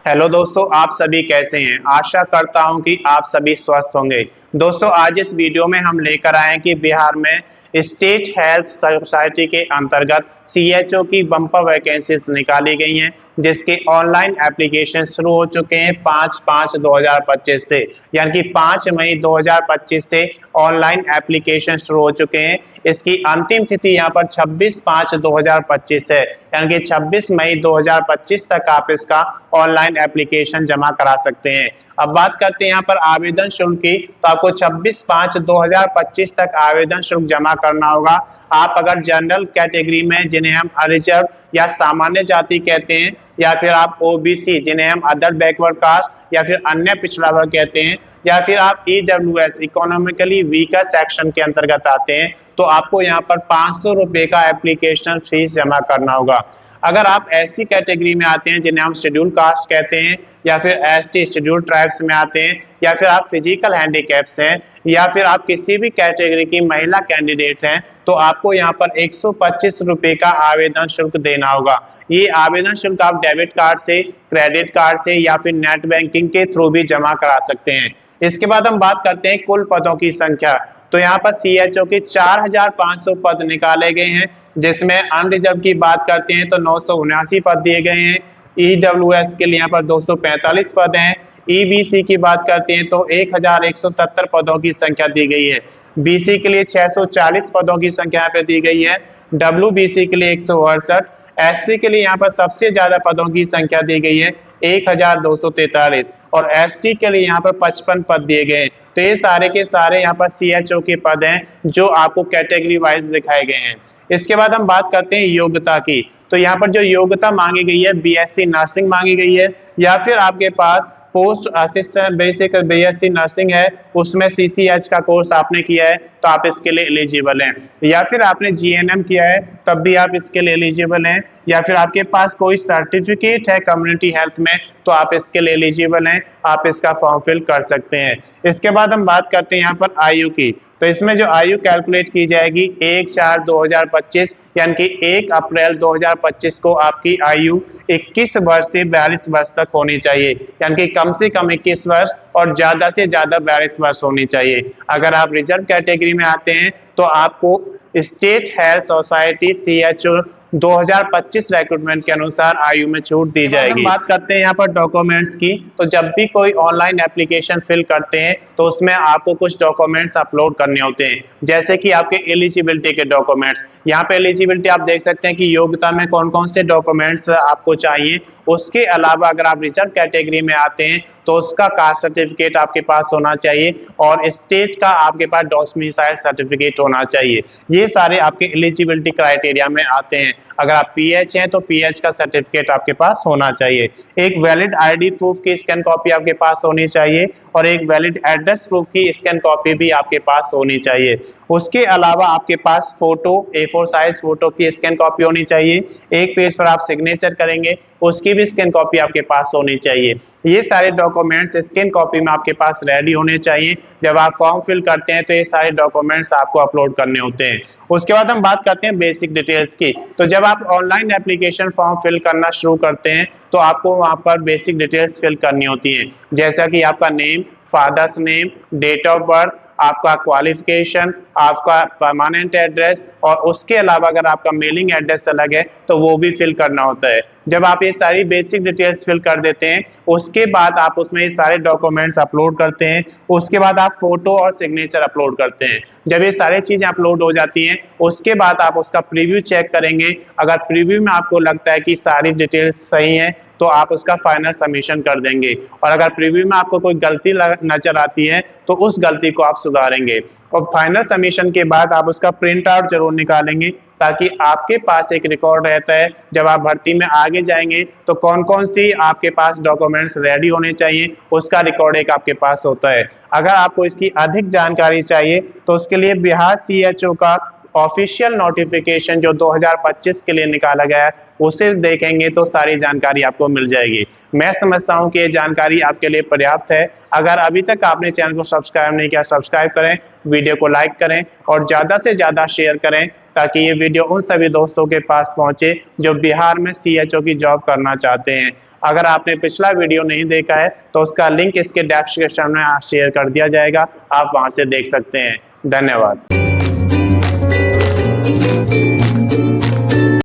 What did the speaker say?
Hello दोस्तों, आप सभी कैसे हैं। आशा करता हूं कि आप सभी स्वस्थ होंगे। दोस्तों, आज इस वीडियो में हम लेकर आए हैं कि बिहार में स्टेट हेल्थ सोसाइटी के अंतर्गत सीएचओ की बम्पर वैकेंसीज निकाली गई हैं, जिसके ऑनलाइन एप्लीकेशन शुरू हो चुके हैं 5/5/2025 से, यानी कि 5 मई 2025 से ऑनलाइन एप्लीकेशन शुरू हो चुके हैं। इसकी अंतिम तिथि यहाँ पर 26/5/2025 है, यानी कि 26 मई 2025 तक आप इसका ऑनलाइन एप्लीकेशन जमा करा सकते हैं। अब बात करते हैं यहाँ पर आवेदन शुल्क की, तो आपको 26/5/2025 तक आवेदन शुल्क जमा करना होगा। आप अगर जनरल कैटेगरी में, जिन्हें हम अरिजर्व या सामान्य जाति कहते हैं, या फिर आप ओबीसी, जिन्हें हम अदर बैकवर्ड कास्ट या फिर अन्य पिछड़ा वर्ग कहते हैं, या फिर आप ईडब्ल्यूएस इकोनॉमिकली वीकर सेक्शन के अंतर्गत आते हैं, तो आपको यहाँ पर 500 रुपए का एप्लीकेशन फीस जमा करना होगा। अगर आप ऐसी कैटेगरी में आते हैं जिन्हें हम शेड्यूल कास्ट कहते हैं, या फिर एसटी शेड्यूल ट्राइब्स में आते हैं, या फिर आप फिजिकल हैंडीकैप्स हैं, या फिर आप किसी भी कैटेगरी की महिला कैंडिडेट हैं, तो आपको यहाँ पर 125 रुपए का आवेदन शुल्क देना होगा। ये आवेदन शुल्क आप डेबिट कार्ड से, क्रेडिट कार्ड से या फिर नेट बैंकिंग के थ्रू भी जमा करा सकते हैं। इसके बाद हम बात करते हैं कुल पदों की संख्या। तो यहाँ पर सीएचओ के 4500 पद निकाले गए हैं, जिसमें अनरिजर्व की बात करते हैं तो 979 पद दिए गए हैं। ईडब्ल्यूएस के लिए यहाँ पर 245 पद हैं। ईबीसी की बात करते हैं तो 1170 पदों की संख्या दी गई है। बीसी के लिए 640 पदों की संख्या यहाँ पे दी गई है। डब्ल्यूबीसी के लिए 168। एससी के लिए यहाँ पर सबसे ज्यादा पदों की संख्या दी गई है, 1243, और एसटी के लिए यहाँ पर 55 पद दिए गए हैं। तो ये सारे के सारे यहाँ पर सीएचओ के पद हैं जो आपको कैटेगरी वाइज दिखाए गए हैं। इसके बाद हम बात करते हैं योग्यता की। तो यहाँ पर जो योग्यता मांगी गई है, बीएससी नर्सिंग मांगी गई है, या फिर आपके पास post assistant basic BSc nursing है, उसमें सीसीएच का कोर्स आपने किया है तो आप इसके लिए एलिजिबल हैं, या फिर आपने जीएनएम किया है तब भी आप इसके लिए एलिजिबल हैं, या फिर आपके पास कोई सर्टिफिकेट है कम्युनिटी हेल्थ में तो आप इसके लिए एलिजिबल हैं, आप इसका फॉर्म फिल कर सकते हैं। इसके बाद हम बात करते हैं यहाँ पर आयु की। तो इसमें जो आयु कैलकुलेट की जाएगी 1/4/2025, यानी कि 1 अप्रैल 2025 को आपकी आयु 21 वर्ष से 42 वर्ष तक होनी चाहिए, यानी कि कम से कम 21 वर्ष और ज्यादा से ज्यादा 42 वर्ष होनी चाहिए। अगर आप रिजर्व कैटेगरी में आते हैं तो आपको state health society CHO 2025 recruitment के अनुसार आयु में छूट दी जाएगी। बात करते हैं यहाँ पर डॉक्यूमेंट्स की। तो जब भी कोई ऑनलाइन एप्लीकेशन फिल करते हैं तो उसमें आपको कुछ डॉक्यूमेंट्स अपलोड करने होते हैं, जैसे कि आपके एलिजिबिलिटी के डॉक्यूमेंट्स। यहाँ पे एलिजिबिलिटी आप देख सकते हैं कि योग्यता में कौन कौन से डॉक्यूमेंट्स आपको चाहिए। उसके अलावा अगर आप रिजर्व कैटेगरी में आते हैं तो उसका कास्ट सर्टिफिकेट आपके पास होना चाहिए, और स्टेट का आपके पास डोमिसाइल सर्टिफिकेट होना चाहिए। ये सारे आपके एलिजिबिलिटी क्राइटेरिया में आते हैं। अगर आप पीएच हैं तो पीएच का सर्टिफिकेट आपके पास होना चाहिए। एक वैलिड आईडी प्रूफ की स्कैन कॉपी आपके पास होनी चाहिए, और एक वैलिड एड्रेस प्रूफ की स्कैन कॉपी भी आपके पास होनी चाहिए। उसके अलावा आपके पास फोटो, A4 साइज फोटो की स्कैन कॉपी होनी चाहिए। एक पेज पर आप सिग्नेचर करेंगे, उसकी भी स्कैन कॉपी आपके पास होनी चाहिए। ये सारे डॉक्यूमेंट्स स्कैन कॉपी में आपके पास रेडी होने चाहिए। जब आप फॉर्म फिल करते हैं तो ये सारे डॉक्यूमेंट्स आपको अपलोड करने होते हैं। उसके बाद हम बात करते हैं बेसिक डिटेल्स की। तो जब आप ऑनलाइन एप्लीकेशन फॉर्म फिल करना शुरू करते हैं तो आपको वहाँ पर बेसिक डिटेल्स फिल करनी होती हैं, जैसा कि आपका name, father's name, date of birth, आपका क्वालिफिकेशन, आपका परमानेंट एड्रेस, और उसके अलावा अगर आपका मेलिंग एड्रेस अलग है तो वो भी फिल करना होता है। जब आप ये सारी बेसिक डिटेल्स फिल कर देते हैं उसके बाद आप उसमें ये सारे डॉक्यूमेंट्स अपलोड करते हैं। उसके बाद आप फोटो और सिग्नेचर अपलोड करते हैं। जब ये सारी चीजें अपलोड हो जाती हैं उसके बाद आप उसका प्रीव्यू चेक करेंगे। अगर प्रीव्यू में आपको लगता है कि सारी डिटेल्स सही हैं तो आप उसका फाइनल सबमिशन कर देंगे, और अगर प्रीव्यू में आपको कोई गलती नजर आती है तो उस गलती को आप सुधारेंगे। और फाइनल सबमिशन के बाद आप उसका प्रिंट आउट जरूर निकालेंगे, ताकि आपके पास एक रिकॉर्ड रहता है जब आप भर्ती में आगे जाएंगे तो कौन कौन सी आपके पास डॉक्यूमेंट्स रेडी होने चाहिए, उसका रिकॉर्ड एक आपके पास होता है। अगर आपको इसकी अधिक जानकारी चाहिए तो उसके लिए बिहार सीएचओ का ऑफिशियल नोटिफिकेशन जो 2025 के लिए निकाला गया है उसे देखेंगे तो सारी जानकारी आपको मिल जाएगी। मैं समझता हूं कि ये जानकारी आपके लिए पर्याप्त है। अगर अभी तक आपने चैनल को सब्सक्राइब नहीं किया, सब्सक्राइब करें, वीडियो को लाइक करें और ज्यादा से ज्यादा शेयर करें, ताकि ये वीडियो उन सभी दोस्तों के पास पहुंचे जो बिहार में सीएचओ की जॉब करना चाहते हैं। अगर आपने पिछला वीडियो नहीं देखा है तो उसका लिंक इसके डिस्क्रिप्शन में शेयर कर दिया जाएगा, आप वहां से देख सकते हैं। धन्यवाद।